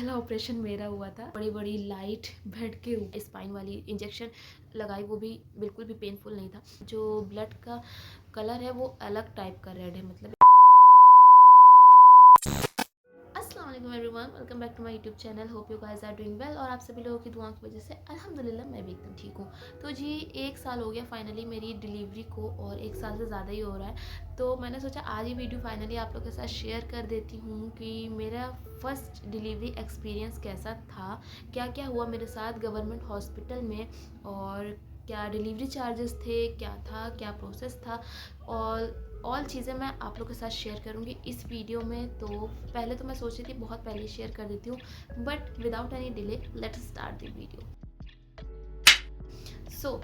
पहला ऑपरेशन मेरा हुआ था। बड़ी बड़ी लाइट बेड के ऊपर स्पाइन वाली इंजेक्शन लगाई, वो भी बिल्कुल भी पेनफुल नहीं था। जो ब्लड का कलर है वो अलग टाइप का रेड है, मतलब। अस्सलाम वालेकुम everyone, welcome back to my YouTube channel. Hope you guys are doing well. और आप सभी लोगों की दुआओं की वजह से अल्हम्दुलिल्लाह मैं भी एकदम ठीक हूँ। तो जी 1 साल हो गया फाइनली मेरी डिलीवरी को, और 1 साल से ज़्यादा ही हो रहा है। तो मैंने सोचा आज ये वीडियो फाइनली आप लोगों के साथ शेयर कर देती हूँ कि मेरा फर्स्ट डिलीवरी एक्सपीरियंस कैसा था, क्या क्या हुआ मेरे साथ गवर्नमेंट हॉस्पिटल में, और क्या डिलीवरी चार्जेस थे, क्या था, क्या प्रोसेस था, और ऑल चीज़ें मैं आप लोग के साथ शेयर करूँगी इस वीडियो में। तो पहले तो मैं सोच रही थी बहुत पहले शेयर कर देती हूँ, but without any delay let's start the video. So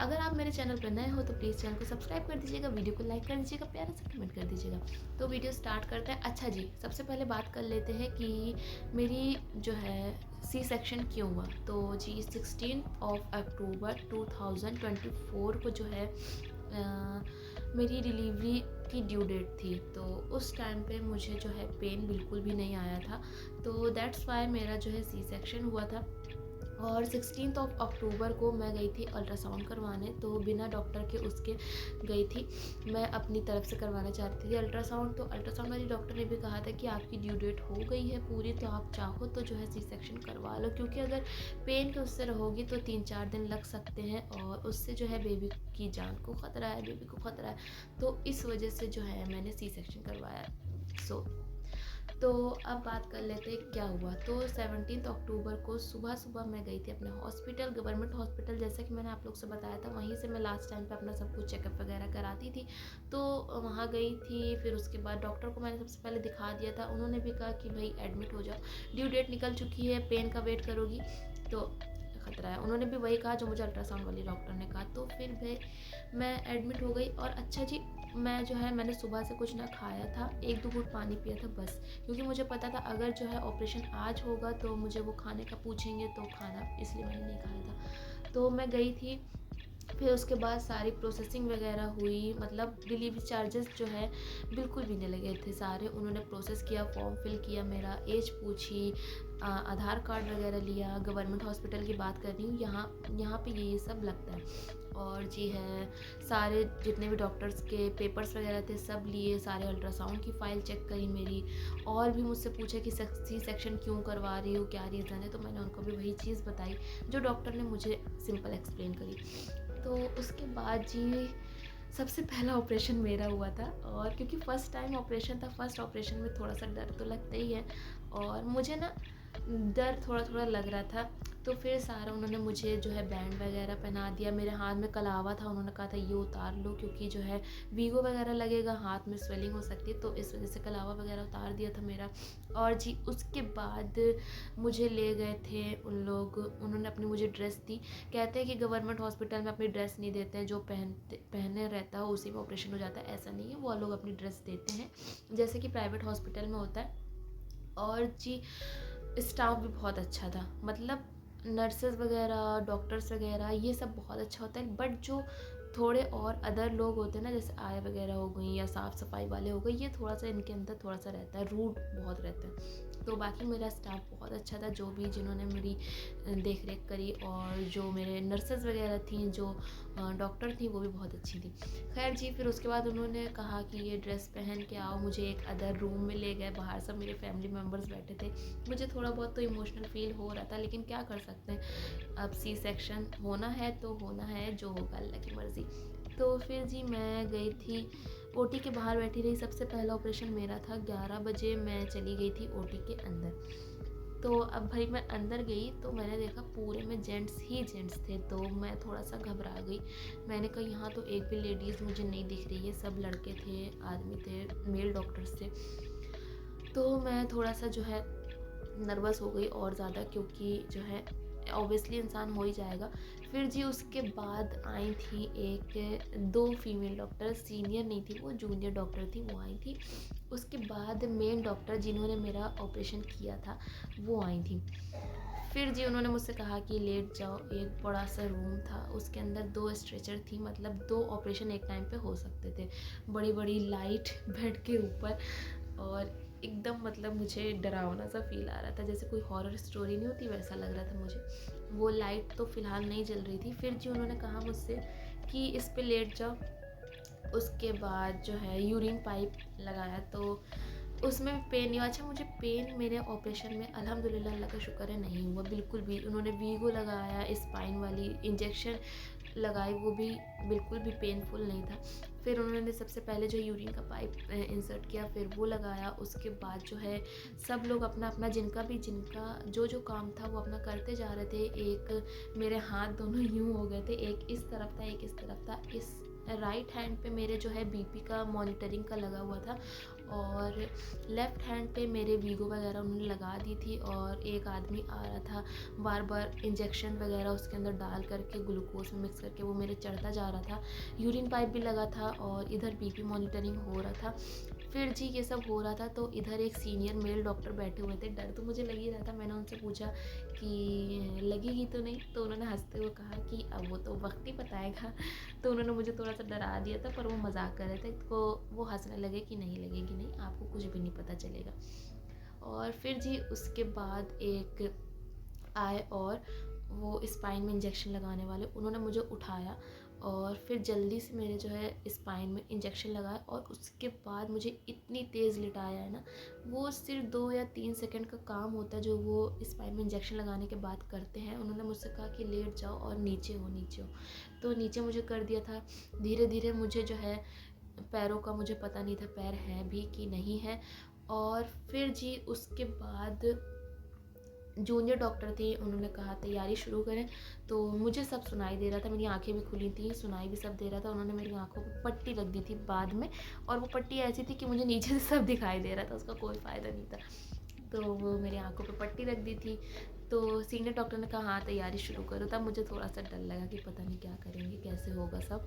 अगर आप मेरे चैनल पर नए हो तो प्लीज़ चैनल को सब्सक्राइब कर दीजिएगा, वीडियो को लाइक कर दीजिएगा, प्यारा सा कमेंट कर दीजिएगा। तो वीडियो स्टार्ट करते हैं। अच्छा जी, सबसे पहले बात कर लेते हैं कि मेरी जो है सी सेक्शन क्यों हुआ। तो जी 16 अक्टूबर 2024 को जो है मेरी डिलीवरी की ड्यू डेट थी। तो उस टाइम पे मुझे जो है पेन बिल्कुल भी नहीं आया था, तो दैट्स वाई मेरा जो है सी सेक्शन हुआ था। और 16 अक्टूबर को मैं गई थी अल्ट्रासाउंड करवाने, तो बिना डॉक्टर के उसके गई थी। मैं अपनी तरफ से करवाना चाहती थी अल्ट्रासाउंड। तो अल्ट्रासाउंड वाली डॉक्टर ने भी कहा था कि आपकी ड्यू डेट हो गई है पूरी, तो आप चाहो तो जो है सी सेक्शन करवा लो, क्योंकि अगर पेन के उससे रहोगी तो 3-4 दिन लग सकते हैं, और उससे जो है बेबी की जान को ख़तरा है, बेबी को ख़तरा है। तो इस वजह से जो है मैंने सी सेक्शन करवाया। तो अब बात कर लेते हैं क्या हुआ। तो 17 अक्टूबर को सुबह सुबह मैं गई थी अपने हॉस्पिटल, गवर्नमेंट हॉस्पिटल, जैसा कि मैंने आप लोग से बताया था। वहीं से मैं लास्ट टाइम पे अपना सब कुछ चेकअप वगैरह कराती थी। तो वहाँ गई थी, फिर उसके बाद डॉक्टर को मैंने सबसे पहले दिखा दिया था। उन्होंने भी कहा कि भाई एडमिट हो जाओ, ड्यू डेट निकल चुकी है, पेन का वेट करोगी तो खतरा है। उन्होंने भी वही कहा जो मुझे अल्ट्रासाउंड वाली डॉक्टर ने कहा। तो फिर भाई मैं एडमिट हो गई। और अच्छा जी, मैं जो है मैंने सुबह से कुछ ना खाया था, 1-2 घूंट पानी पिया था बस, क्योंकि मुझे पता था अगर जो है ऑपरेशन आज होगा तो मुझे वो खाने का पूछेंगे, तो खाना इसलिए मैंने नहीं खाया था। तो मैं गई थी, फिर उसके बाद सारी प्रोसेसिंग वगैरह हुई, मतलब डिलीवरी चार्जेस जो है बिल्कुल भी नहीं लगे थे। सारे उन्होंने प्रोसेस किया, फॉर्म फिल किया, मेरा एज पूछी, आधार कार्ड वगैरह लिया। गवर्नमेंट हॉस्पिटल की बात कर रही हूँ, यहाँ पे ये सब लगता है। और जी है, सारे जितने भी डॉक्टर्स के पेपर्स वगैरह थे सब लिए, सारे अल्ट्रासाउंड की फ़ाइल चेक करी मेरी, और भी मुझसे पूछा कि सी सेक्शन क्यों करवा रही हूँ, क्या रीज़न है। तो मैंने उनको भी वही चीज़ बताई जो डॉक्टर ने मुझे सिंपल एक्सप्लेन करी। तो उसके बाद जी सबसे पहला ऑपरेशन मेरा हुआ था, और क्योंकि फ़र्स्ट टाइम ऑपरेशन था, फ़र्स्ट ऑपरेशन में थोड़ा सा डर तो लगता ही है, और मुझे ना डर थोड़ा थोड़ा लग रहा था। तो फिर सारा उन्होंने मुझे जो है बैंड वगैरह पहना दिया। मेरे हाथ में कलावा था, उन्होंने कहा था ये उतार लो, क्योंकि जो है वीगो वगैरह लगेगा, हाथ में स्वेलिंग हो सकती है, तो इस वजह से कलावा वगैरह उतार दिया था मेरा। और जी उसके बाद मुझे ले गए थे उन लोग, उन्होंने अपनी मुझे ड्रेस दी। कहते हैं कि गवर्नमेंट हॉस्पिटल में अपनी ड्रेस नहीं देते हैं, जो पहने रहता है उसी में ऑपरेशन हो जाता है। ऐसा नहीं है, वो लोग अपनी ड्रेस देते हैं जैसे कि प्राइवेट हॉस्पिटल में होता है। और जी स्टाफ भी बहुत अच्छा था, मतलब नर्सेज वगैरह, डॉक्टर्स वगैरह, ये सब बहुत अच्छा होता है। बट जो थोड़े और अदर लोग होते हैं ना, जैसे आया वगैरह हो गई या साफ़ सफाई वाले हो गए, ये थोड़ा सा इनके अंदर थोड़ा सा रहता है, रूड बहुत रहता है। तो बाकी मेरा स्टाफ बहुत अच्छा था, जो भी जिन्होंने मेरी देख रेख करी, और जो मेरे नर्सेज वगैरह थी, जो डॉक्टर थी, वो भी बहुत अच्छी थी। खैर जी, फिर उसके बाद उन्होंने कहा कि ये ड्रेस पहन के आओ। मुझे एक अदर रूम में ले गए, बाहर सब मेरे फैमिली मेम्बर्स बैठे थे। मुझे थोड़ा बहुत तो इमोशनल फील हो रहा था, लेकिन क्या कर सकते हैं, अब सी सेक्शन होना है तो होना है, जो होगा अल्लाह की मर्ज़ी। तो फिर जी मैं गई थी, ओटी के बाहर बैठी रही। सबसे पहला ऑपरेशन मेरा था, 11 बजे मैं चली गई थी ओटी के अंदर। तो अब भाई मैं अंदर गई तो मैंने देखा पूरे में जेंट्स ही जेंट्स थे, तो मैं थोड़ा सा घबरा गई। मैंने कहा यहाँ तो एक भी लेडीज़ मुझे नहीं दिख रही है, सब लड़के थे, आदमी थे, मेल डॉक्टर्स थे। तो मैं थोड़ा सा जो है नर्वस हो गई और ज़्यादा, क्योंकि जो है ऑब्वियसली इंसान हो ही जाएगा। फिर जी उसके बाद आई थी एक 2 फीमेल डॉक्टर, सीनियर नहीं थी वो, जूनियर डॉक्टर थी, वो आई थी। उसके बाद मेन डॉक्टर जिन्होंने मेरा ऑपरेशन किया था वो आई थी। फिर जी उन्होंने मुझसे कहा कि लेट जाओ। एक बड़ा सा रूम था, उसके अंदर 2 स्ट्रेचर थी, मतलब 2 ऑपरेशन एक टाइम पे हो सकते थे। बड़ी बड़ी लाइट बेड के ऊपर, और एकदम मतलब मुझे डरावना सा फ़ील आ रहा था, जैसे कोई हॉरर स्टोरी नहीं होती वैसा लग रहा था मुझे। वो लाइट तो फ़िलहाल नहीं जल रही थी। फिर जी उन्होंने कहा मुझसे कि इस पे लेट जाओ। उसके बाद जो है यूरिन पाइप लगाया तो उसमें भी पेन नहीं हुआ। अच्छा, मुझे पेन मेरे ऑपरेशन में अल्हम्दुलिल्लाह अल्लाह का शुक्र है नहीं हुआ बिल्कुल भी। उन्होंने वीगो लगाया, स्पाइन वाली इंजेक्शन लगाई, वो भी बिल्कुल भी पेनफुल नहीं था। फिर उन्होंने सबसे पहले जो यूरिन का पाइप इंसर्ट किया, फिर वो लगाया। उसके बाद जो है सब लोग अपना अपना जिनका जो काम था वो अपना करते जा रहे थे। एक मेरे हाथ दोनों यूँ हो गए थे, एक इस तरफ था एक इस तरफ था। इस राइट हैंड पे मेरे जो है बीपी का मॉनिटरिंग का लगा हुआ था और लेफ़्ट हैंड पे मेरे वीगो वगैरह उन्होंने लगा दी थी। और एक आदमी आ रहा था बार बार इंजेक्शन वगैरह उसके अंदर डाल करके ग्लूकोज में मिक्स करके वो मेरे चढ़ता जा रहा था। यूरिन पाइप भी लगा था और इधर बीपी मॉनिटरिंग हो रहा था। फिर जी ये सब हो रहा था तो इधर एक सीनियर मेल डॉक्टर बैठे हुए थे। डर तो मुझे लग ही रहा था। मैंने उनसे पूछा कि लगेगी तो नहीं, तो उन्होंने हंसते हुए कहा कि अब वो तो वक्त ही बताएगा। तो उन्होंने मुझे थोड़ा सा डरा दिया था, पर वो मजाक कर रहे थे। तो वो हंसने लगे कि नहीं लगेगी नहीं, आपको कुछ भी नहीं पता चलेगा। और फिर जी उसके बाद एक आए और वो स्पाइन में इंजेक्शन लगाने वाले, उन्होंने मुझे उठाया और फिर जल्दी से मेरे जो है स्पाइन में इंजेक्शन लगाया। और उसके बाद मुझे इतनी तेज़ लिटाया है ना, वो सिर्फ 2 या 3 सेकंड का काम होता है जो वो स्पाइन में इंजेक्शन लगाने के बाद करते हैं। उन्होंने मुझसे कहा कि लेट जाओ और नीचे हो नीचे हो, तो नीचे मुझे कर दिया था। धीरे धीरे मुझे जो है पैरों का मुझे पता नहीं था पैर है भी कि नहीं है। और फिर जी उसके बाद जूनियर डॉक्टर थे, उन्होंने कहा तैयारी शुरू करें। तो मुझे सब सुनाई दे रहा था, मेरी आंखें भी खुली थी, सुनाई भी सब दे रहा था। उन्होंने मेरी आंखों पे पट्टी रख दी थी बाद में, और वो पट्टी ऐसी थी कि मुझे नीचे से सब दिखाई दे रहा था, उसका कोई फ़ायदा नहीं था। तो वो मेरी आंखों पे पट्टी रख दी थी। तो सीनियर डॉक्टर ने कहा हाँ तैयारी शुरू करो। तब मुझे थोड़ा सा डर लगा कि पता नहीं क्या करेंगे, कैसे होगा सब।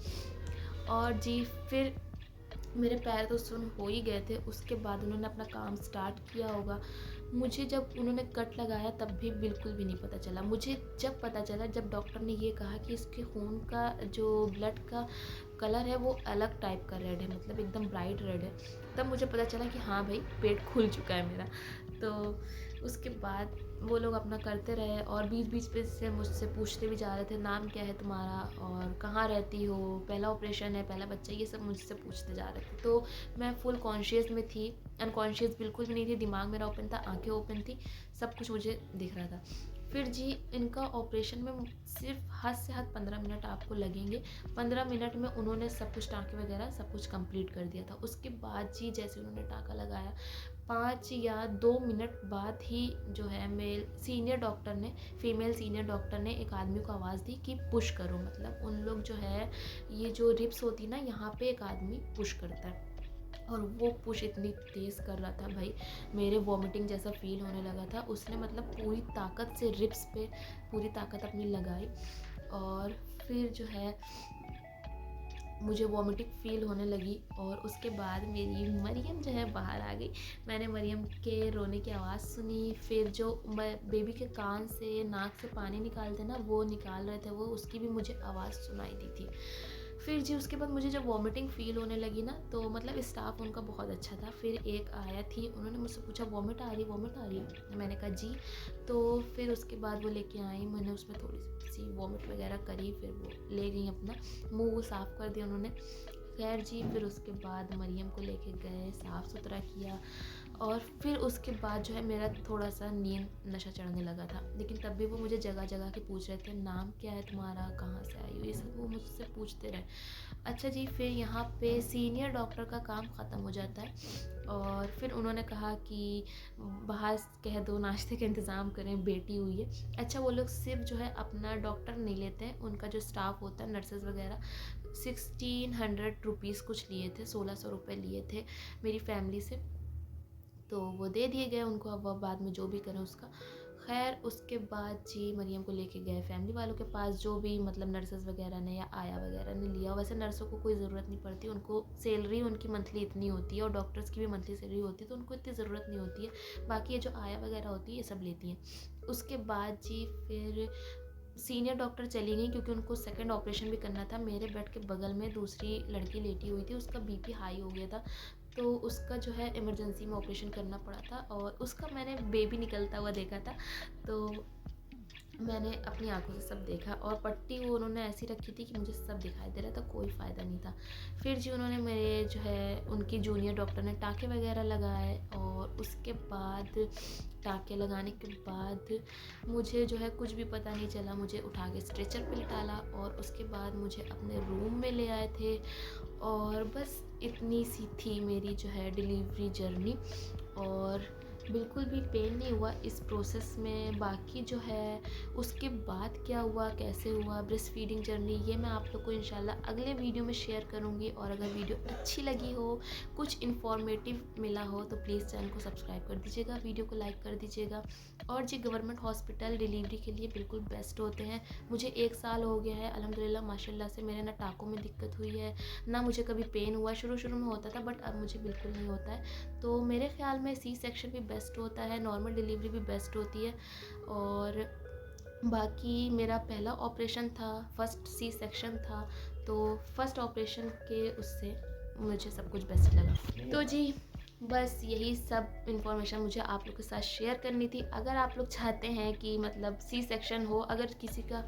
और जी फिर मेरे पैर तो सुन्न हो ही गए थे। उसके बाद उन्होंने अपना काम स्टार्ट किया होगा। मुझे जब उन्होंने कट लगाया तब भी बिल्कुल भी नहीं पता चला। मुझे जब पता चला, जब डॉक्टर ने ये कहा कि इसके खून का जो ब्लड का कलर है वो अलग टाइप का रेड है, मतलब एकदम ब्राइट रेड है, तब मुझे पता चला कि हाँ भाई पेट खुल चुका है मेरा। तो उसके बाद वो लोग अपना करते रहे और बीच बीच पे से मुझसे पूछते भी जा रहे थे नाम क्या है तुम्हारा और कहाँ रहती हो, पहला ऑपरेशन है, पहला बच्चा, ये सब मुझसे पूछते जा रहे थे। तो मैं फुल कॉन्शियस में थी, अनकॉन्शियस बिल्कुल भी नहीं थी। दिमाग मेरा ओपन था, आंखें ओपन थी, सब कुछ मुझे दिख रहा था। फिर जी इनका ऑपरेशन में सिर्फ हद से हद 15 मिनट आपको लगेंगे। 15 मिनट में उन्होंने सब कुछ टाँके वगैरह सब कुछ कंप्लीट कर दिया था। उसके बाद जी जैसे उन्होंने टाँका लगाया, 5 या 2 मिनट बाद ही जो है फीमेल सीनियर डॉक्टर ने एक आदमी को आवाज़ दी कि पुश करो। मतलब उन लोग जो है ये जो रिब्स होती ना, यहाँ पे एक आदमी पुश करता है, और वो पुश इतनी तेज़ कर रहा था भाई, मेरे वॉमिटिंग जैसा फ़ील होने लगा था। उसने मतलब पूरी ताकत से रिब्स पे पूरी ताकत अपनी लगाई। और फिर जो है मुझे वॉमिटिंग फ़ील होने लगी। और उसके बाद मेरी मरियम जो है बाहर आ गई। मैंने मरियम के रोने की आवाज़ सुनी। फिर जो बेबी के कान से नाक से पानी निकालते ना, वो निकाल रहे थे वो, उसकी भी मुझे आवाज़ सुनाई दी थी। फिर जी उसके बाद मुझे जब वॉमिटिंग फ़ील होने लगी ना, तो मतलब स्टाफ उनका बहुत अच्छा था। फिर एक आया थी, उन्होंने मुझसे पूछा वॉमिट आ रही है? मैंने कहा जी। तो फिर उसके बाद वो लेके आई, मैंने उसमें थोड़ी सी वॉमिट वगैरह करी, फिर वो ले गई अपना मुँह वो साफ़ कर दिया उन्होंने। खैर जी फिर उसके बाद मरियम को लेके गए, साफ़ सुथरा किया। और फिर उसके बाद जो है मेरा थोड़ा सा नींद नशा चढ़ने लगा था, लेकिन तब भी वो मुझे जगह जगह के पूछ रहे थे नाम क्या है तुम्हारा, कहाँ से आई हो, ये सब वो मुझसे पूछते रहे। अच्छा जी फिर यहाँ पे सीनियर डॉक्टर का काम ख़त्म हो जाता है और फिर उन्होंने कहा कि बाहर कह दो नाश्ते का इंतज़ाम करें, बेटी हुई है। अच्छा वो लोग सिर्फ जो है अपना डॉक्टर नहीं लेते हैं, उनका जो स्टाफ होता है नर्सेज़ वगैरह 1600 रुपीज़ कुछ लिए थे, 1600 रुपये लिए थे मेरी फैमिली से। तो वो दे दिए गए उनको, अब वो बाद में जो भी करें उसका। खैर उसके बाद जी मरियम को लेके गए फैमिली वालों के पास, जो भी मतलब नर्सेज़ वगैरह ने या आया वगैरह ने लिया। वैसे नर्सों को कोई ज़रूरत नहीं पड़ती, उनको सैलरी उनकी मंथली इतनी होती है और डॉक्टर्स की भी मंथली सैलरी होती है, तो उनको इतनी ज़रूरत नहीं होती है। बाकी ये जो आया वगैरह होती है ये सब लेती हैं। उसके बाद जी फिर सीनियर डॉक्टर चली गई क्योंकि उनको सेकंड ऑपरेशन भी करना था। मेरे बेड के बगल में दूसरी लड़की लेटी हुई थी, उसका बीपी हाई हो गया था। तो उसका जो है इमरजेंसी में ऑपरेशन करना पड़ा था और उसका मैंने बेबी निकलता हुआ देखा था। तो मैंने अपनी आंखों से सब देखा और पट्टी वो उन्होंने ऐसी रखी थी कि मुझे सब दिखाई दे रहा था, कोई फ़ायदा नहीं था। फिर जी उन्होंने मेरे जो है उनकी जूनियर डॉक्टर ने टाँके वगैरह लगाए और उसके बाद टाँके लगाने के बाद मुझे जो है कुछ भी पता नहीं चला। मुझे उठा के स्ट्रेचर पे लिटाला और उसके बाद मुझे अपने रूम में ले आए थे और बस इतनी सी थी मेरी जो है डिलीवरी जर्नी। और बिल्कुल भी पेन नहीं हुआ इस प्रोसेस में। बाकी जो है उसके बाद क्या हुआ, कैसे हुआ, ब्रेस्ट फीडिंग जर्नी, ये मैं आप लोग को इंशाल्लाह अगले वीडियो में शेयर करूँगी। और अगर वीडियो अच्छी लगी हो, कुछ इन्फॉर्मेटिव मिला हो तो प्लीज़ चैनल को सब्सक्राइब कर दीजिएगा, वीडियो को लाइक कर दीजिएगा। और जी गवर्नमेंट हॉस्पिटल डिलीवरी के लिए बिल्कुल बेस्ट होते हैं। मुझे 1 साल हो गया है अल्हम्दुलिल्लाह माशाल्लाह से, मेरे ना टाँकों में दिक्कत हुई है, ना मुझे कभी पेन हुआ। शुरू में होता था बट अब मुझे बिल्कुल नहीं होता है। तो मेरे ख़्याल में सी सेक्शन भी बेस्ट होता है, नॉर्मल डिलीवरी भी बेस्ट होती है। और बाकी मेरा पहला ऑपरेशन था, फर्स्ट सी सेक्शन था, तो फर्स्ट ऑपरेशन के उससे मुझे सब कुछ बेस्ट लगा। तो जी बस यही सब इन्फॉर्मेशन मुझे आप लोग के साथ शेयर करनी थी। अगर आप लोग चाहते हैं कि मतलब सी सेक्शन हो, अगर किसी का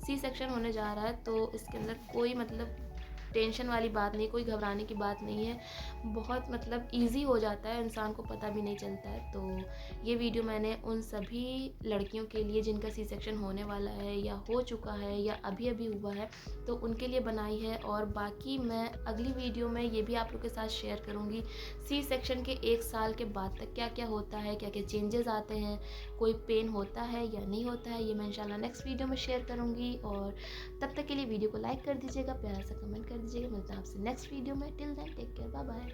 सी सेक्शन होने जा रहा है तो इसके अंदर कोई मतलब टेंशन वाली बात नहीं, कोई घबराने की बात नहीं है। बहुत मतलब ईज़ी हो जाता है, इंसान को पता भी नहीं चलता है। तो ये वीडियो मैंने उन सभी लड़कियों के लिए जिनका सी सेक्शन होने वाला है या हो चुका है या अभी-अभी हुआ है, तो उनके लिए बनाई है। और बाकी मैं अगली वीडियो में ये भी आप लोग के साथ शेयर करूँगी सी सेक्शन के 1 साल के बाद तक क्या-क्या होता है, क्या-क्या चेंजेस आते हैं, कोई पेन होता है या नहीं होता है, ये मैं इंशाल्लाह नेक्स्ट वीडियो में शेयर करूँगी। और तब तक के लिए वीडियो को लाइक कर दीजिएगा, प्यारा सा कमेंट कर दीजिएगा। मिलते हैं आपसे नेक्स्ट वीडियो में। Till then take care, bye bye.